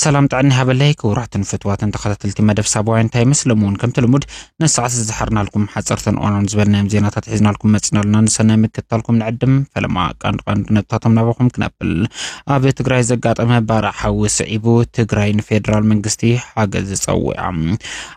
سلام تعني هبلي كورات فتوات تخلت مدف سابوين تاي مسلمون كم تلمود نسعة زحرنا لكم حصرتن اونلاين زبرنا مزينة تحزنا لكم متسنا لنا نسنا مكتالكم نعدم فلما كان نبتاتم نباكم كنابل ابي تقراي زقات اما بارا حاو سعيبو تقراي فيدرال منقستي حاجز صوع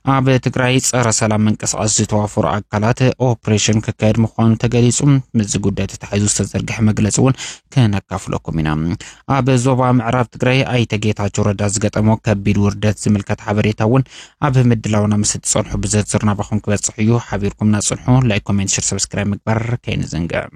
ابي تقراي صار سلام منقص توافر اكلات اوبريشن ككاد مخون تقاليصم مزقودات تحيزو استزرقح مقلصون كان كافلكم هنا ابي زوبا معراب تقراي اي تجيتاچو ردا زغطمو كبيد وردات زملكت حبريتاون اب مدلاونا مسد صنحو بزرزرنا بخون كبصحيو حبيركم نصنحو لايك كومنت شير سبسكرايب مقبر كاين زنقا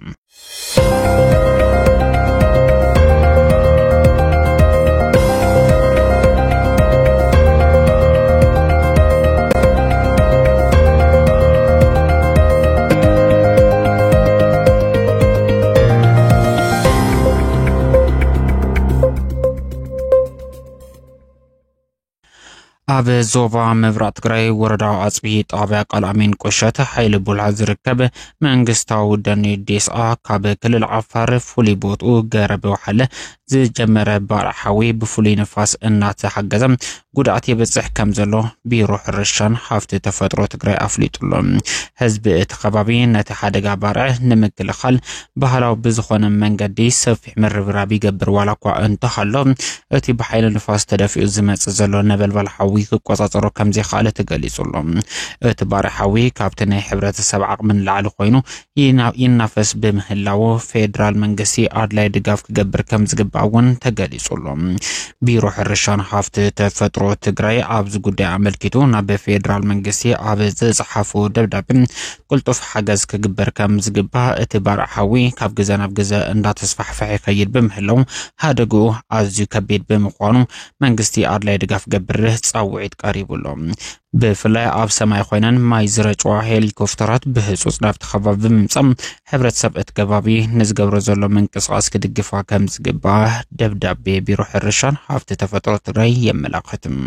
اب زوبا مبرات تግራይ ወረዳ አጽቢ ጣቢያ ቃላሚን ቆሸተ ኃይል ቡልሃ ዝርከብ መንግስታው ደኔዲስ አካበ ክልል አፋር ፉሊ ቦቱ ገረበ ወሐለ ዝጀመረ ባራሐዊ በፉሊ ነፋስ እናት ሐገዘም ጉዳት የበጽሕ ከምዘሎ ቢሮ ሕርሻን ሀፍት ተፈጥሮ ትግራይ አፍሊጥሎ ህዝብ ተኸባቢ ነተ ሓደጋ ባርዕ ንምክልኻል ባህላው ብዝኾነ መንገዲ ሰፊሕ ምርብራብ ይገብር ዋላኳ እንተሃሎ እቲ በኃይል ነፋስ ተደፊኡ ዝመጽ ዘሎ ነበልባል ሓዊ ክቆጻጸሮ ከምዚ ኻለ ተገሊጹሎ እቲ ባርሐዊ ካብተናይ ሕብረተሰብ ዓቕምን ላዕሊ ኮይኑ ይናፈስ በምህላው ፌደራል መንግስቲ አድላይ ድጋፍ ክገብር ከም ዝግባውን ተገሊጹሎ ቢሮ ሕርሻን ሀፍት ተፈጥሮ ትግራይ አብዝ ጉዳይ አመልክቶ ናብ ፌደራል መንግስቲ አብ ዝጽሐፉ ደብዳቤ ቁልጡፍ ሓገዝ ክግበር ከም ዝግባ እቲ ባርሐዊ ካብ ገዛ ናብ ገዛ እንዳተስፋሕፈሐ ከይድ በምህላው ሃደጉ አዝዩ ከቢድ በመኾኑ መንግስቲ አድላይ ድጋፍ ገብር ጻውዒት ቀሪቡሎ بفلاي اب سماي خوينن ماي زرچوا هليكوبترات بهصوص نافت خباب بمصم ሕብረተሰብ እትገባቢ ንዝገብሮ ዘሎ መንቀሳቀስ ክድግፋ ከም ዝግባ ደብዳቤ ቢሮ ሕርሻን ሀፍት ተፈጥሮ ትግራይ የመላክትም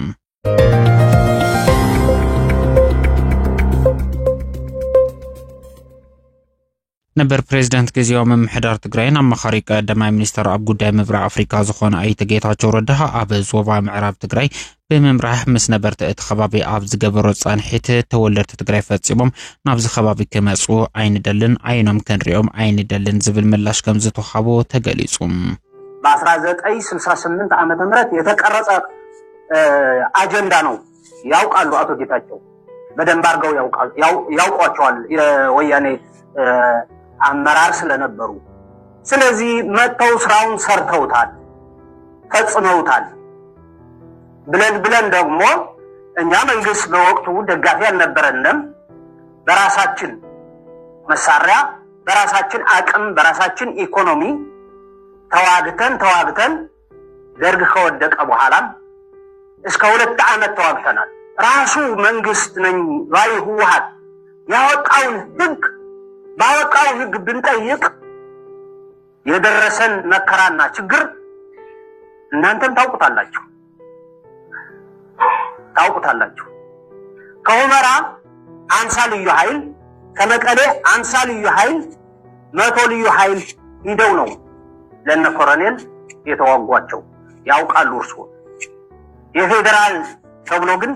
ነበር ፕሬዝዳንት ግዚያው መምሕዳር ትግራይን አማኻሪ ቀዳማይ ሚኒስተር አብ ጉዳይ ምብራቅ አፍሪካ ዝኾነ አይተ ጌታቸው ረዳ አብ ዞባ ምዕራብ ትግራይ በመምራህ ምስ ነበርተ እቲ ከባቢ አብ ዝገበሮ ጻንሒት ተወለድቲ ትግራይ ፈጽሞም ናብ ዝኸባቢ ከመጹ አይንደልን አይኖም ከንሪኦም አይንደልን ዝብል ምላሽ ከም ዝተወሃቦ ተገሊጹ በ1968 ዓመተ ምህረት የተቀረጸ አጀንዳ ነው ያውቃሉ አቶ ጌታቸው በደንብ አርገው ያውቋቸዋል የወያኔ አመራር ስለነበሩ ስለዚህ መተው ስራውን ሰርተውታል ፈጽመውታል ብለን ደግሞ እኛ መንግስት በወቅቱ ደጋፊ አልነበረንም በራሳችን መሳሪያ በራሳችን አቅም በራሳችን ኢኮኖሚ ተዋግተን ደርግ ከወደቀ በኋላ እስከ 2 ዓመት ተዋግተናል ራሱ መንግስት ነኝ ባይ ህወሓት ያወጣውን ህግ ብንጠይቅ የደረሰን መከራና ችግር እናንተም ታውቁታላችሁ ከሁመራ 50 ልዩ ኃይል ከመቀሌ 50 ልዩ ኃይል 100 ልዩ ኃይል ሂደው ነው ለነ ኮሎኔል የተዋጓቸው ያውቃሉ እርሱ የፌደራል ተብሎ ግን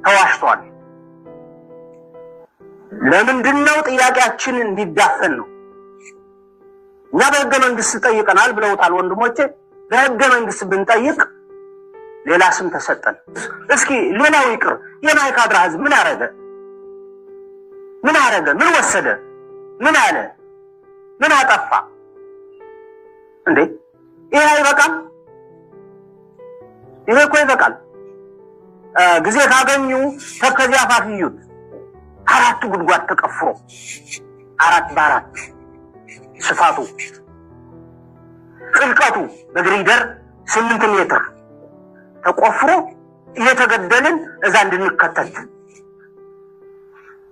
ተዋሽቷል ለምንድነው ጥያቄያችን እንዲዳፈን ነው እና በህገ መንግስት ጠይቀናል ብለውታል ወንድሞቼ በህገ መንግስት ብንጠይቅ ሌላ ስም ተሰጠን እስኪ ሌላው ይቅር የማይካድራ ህዝብ ምን አረገ ምን ወሰደ ምን አለ ምን አጠፋ እንዴ ይሄ አይበቃም ይሄ እኮ ይበቃል ጊዜ ካገኙ ተከዚያ ፋፊዩት አራት ጉድጓድ ተቀፍሮ 4 በ4 ስፋቱ ጥልቀቱ በግሪደር 8 ሜትር ተቆፍሮ እየተገደልን እዛ እንድንከተት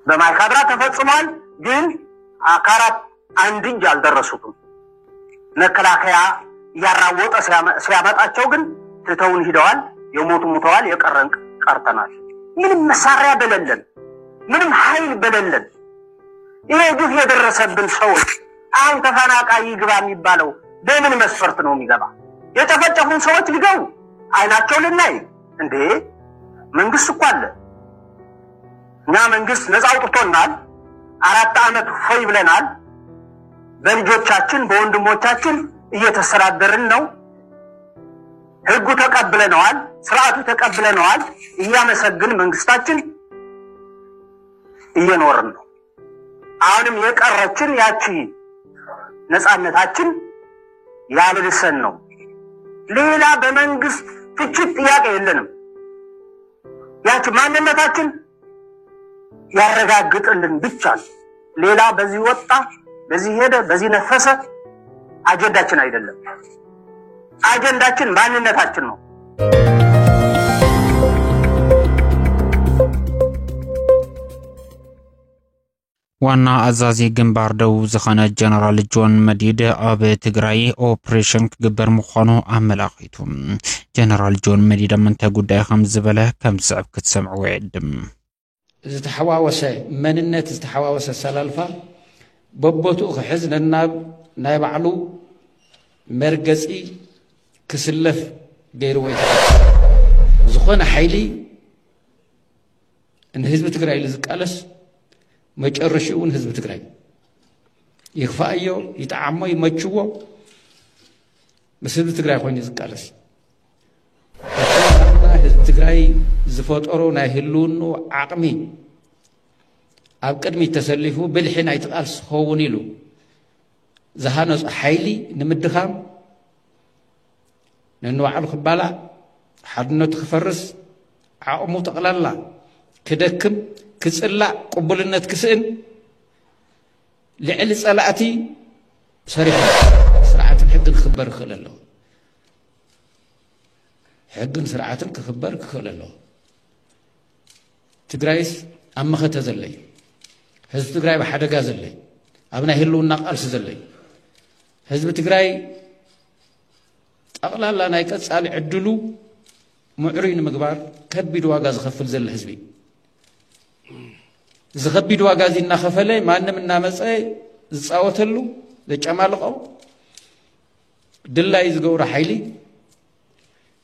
በማይካድራ ተፈጽሟል ግን አካራት አንድ እንጂ አልደረሱትም መከላከያ ያራወጠ ሲያመጣቸው ግን ትተውን ሂደዋል የሞቱ ሞተዋል የቀረን ቀርተናል ምንም መሳሪያ በለለን ምንም ኃይል በለለን ይሄ ግፍ የደረሰብን ሰዎች አሁን ተፈናቃይ ይግባ የሚባለው በምን መስፈርት ነው የሚገባ የተፈጨፉን ሰዎች ሊገቡ አይናቸው ልናይ እንዴ መንግስት እኮ አለ እኛ መንግስት ነፃ አውጥቶናል 4 ዓመት ሆይ ብለናል በልጆቻችን በወንድሞቻችን እየተሰራደርን ነው ህጉ ተቀብለናል ስርዓቱ ተቀብለናል እያመሰግን መንግስታችን እየኖርን ነው አሁንም የቀረችን ያቺ ነፃነታችን ያልልሰን ነው ሌላ በመንግስት ፍጭት ጥያቄ የለንም ያቺ ማንነታችን ያረጋግጥልን ብቻ ሌላ በዚህ ወጣ በዚህ ሄደ በዚህ ነፈሰ አጀንዳችን አይደለም አጀንዳችን ማንነታችን ነው ዋና አዛዚ ግንባር ደቡብ ዝኸነ ጀነራል ጆን መዲድ አብ ትግራይ ኦፕሬሽን ክግበር ምዃኑ አመላኺቱ ጀነራል ጆን መዲድ መንተ ጉዳይ ከም ዝበለ ከም ዝዕብ ክትሰምዑ ይዕድም ዝተሐዋወሰ መንነት ዝተሐዋወሰ ሰላልፋ በቦቱ ክሕዝ ነናብ ናይ ባዕሉ መርገጺ ክስለፍ ገይሩ ወይ ዝኾነ ኃይሊ እንህዝብ ትግራይ ዝቃለስ መጨረሻውን ህዝብ ትግራይ ይخفايو ይጣዓሞ ይመችዎ በህዝብ ትግራይ ኮይኑ ዝቃለስ ህዝብ ትግራይ ዝፈጠሮ ናይ ህልውኑ ዓቅሚ ኣብ ቅድሚ ተሰሊፉ ብልሕና ይተቃልስ ኸውን ኢሉ ዝሃነጽ ኃይሊ ንምድኻም ነንዋዕሉ ክባላ ሓድነቱ ክፈርስ ዓቕሙ ተቕላላ ክደክም كسلا قبولنت كسئن لعل صلاتي صريح سرعه حق نخبر خلله حق سرعه كخبر خلله تግራይስ አመኸተ ዘለይ ህዝብ ትግራይ በሐደጋ ዘለይ አብና ህልውና ቃልስ ዘለይ ህዝብ ትግራይ ጠቅላላ ናይ ቀጻሊ ዕድሉ ሙዕሪን ምግባር ከቢድ ዋጋ ዝኸፍል ዘለ ህዝቢ ዝኸቢድ ዋጋ ዚና ኸፈለ ማንም እናመፀ ዝጻወተሉ ዘጨማልቀው ድላይ ዝገብሩ ኃይሊ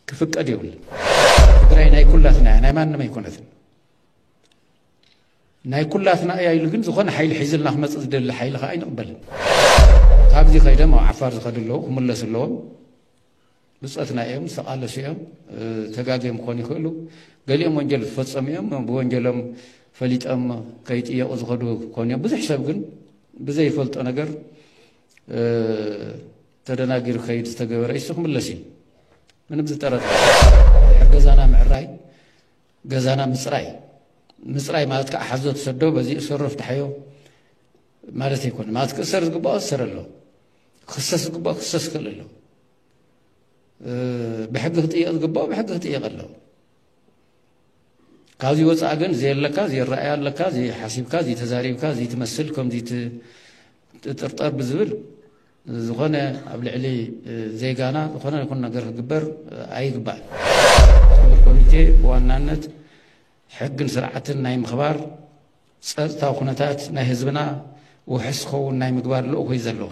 ክፍቀድ ይውል ትግራይ ናይ ኩላትና ናይ ማንም አይኮነትን ናይ ኩላትና ያይሉ ግን ዝኾነ ኃይሊ ሒዝልና ክመጽ ዝደለ ኃይሊ ኸ አይንቅበልን ካብዚ ኸይደም ዓፋር ዝኸድለው ክምለስለዎም ብጽትና እዮም ተቃለሱ እዮም ተጋገም ኮን ይኽእሉ ገሊኦም ወንጀል ተፈጸሙ እዮም በወንጀሎም ፈሊጠም ከይጥየቁ ዝኸዱ ኮን ብዙሕ ሰብ ግን ብዘይ ፈልጦ ነገር ተደናጊር ከይድ ዝተገበረ ይስኹም ለሲ ምንም ዝጠረጠ ገዛና ምዕራይ ገዛና ምጽራይ ማለት ከሐዘ ተሰደው በዚህ ሰርፍ ተሐዮ ማለት ይኮን ማለት ከሰር ዝግባው ሰረሎ ክሰስ ዝግባው ክሰስ ከለሎ بحق خطيئة قبوا بحق خطيئة قلوا كازي وصاقن زي اللكا زي الرأي اللكا زي حاسب كازي تزاريب كازي تمثلكم زي ترطر بزبل زغنة قبل علي زي قانا زغنة يكون نقر قبر أي قبال كوميتي وانانت حق سرعة نايم خبار تاو خناتات ناي هزبنا وحس خو نايم قبار لو يزلو